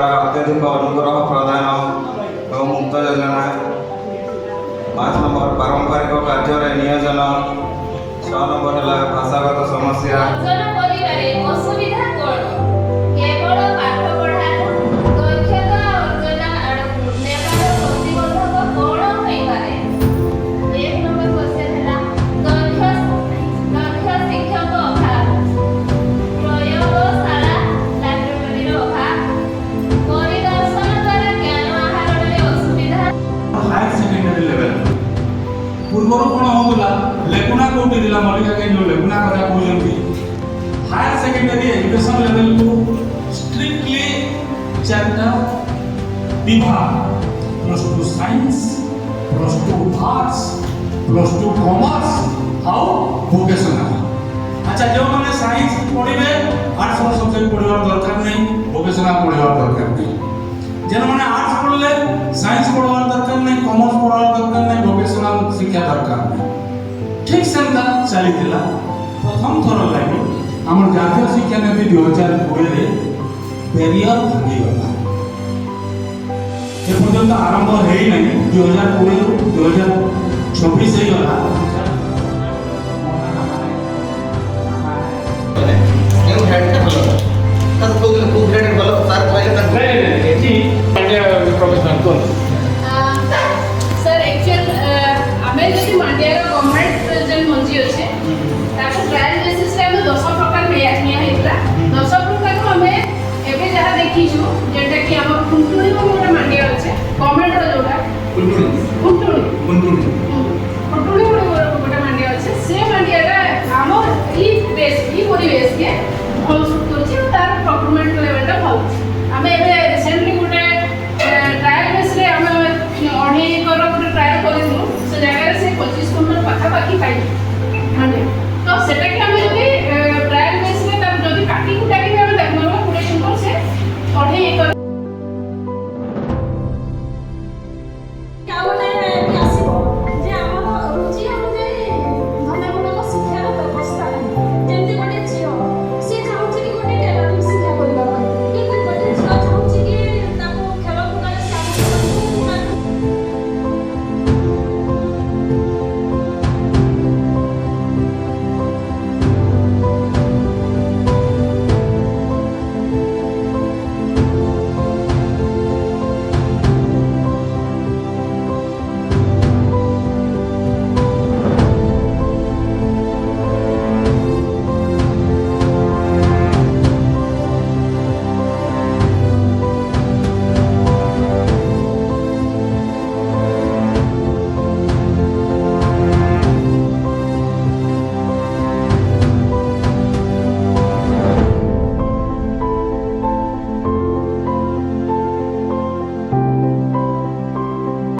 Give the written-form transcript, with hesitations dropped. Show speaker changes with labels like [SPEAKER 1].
[SPEAKER 1] अत्यधिक अनुग्रह प्रदान और मुक्त योजना। 5 नंबर पारंपरिक कार्य नियोजन। 6 नंबर है भाषागत समस्या।
[SPEAKER 2] पूर्वर कौन होगा लेकुना कोटी दिला मलिका के जो लेकुना करा कहते हायर सेकेंडरी एजुकेशन लेवल को स्ट्रिक्टली चारटा विभाग +2 साइंस +2 आर्ट्स +2 कॉमर्स और वोकेशनल। अच्छा जो मैंने साइंस पढ़िबे आर्ट्स सब्जेक्ट पढ़िबार दरकार नहीं, वोकेशनल पढ़िबार दरकार नहीं। जेन मैंने आर्ट्स पढ़ले साइंस पढ़वार दरकार नहीं, कॉमर्स पढ़वार दरकार नहीं, वोकेशनल शिक्षा दरकार नहीं। ठीक सेंता चली थिला प्रथम थर लागि हमर जातीय शिक्षा नीति 2020 रे बैरियर भांगी गला। ए पर्यंत आरंभ हेई नहीं, 2020 ରୁ 2026 हे गला।
[SPEAKER 1] न्यू हेड बोलो तब को ग्रेड बोलो सर पहले तक नहीं एची प्रोफेसर कौन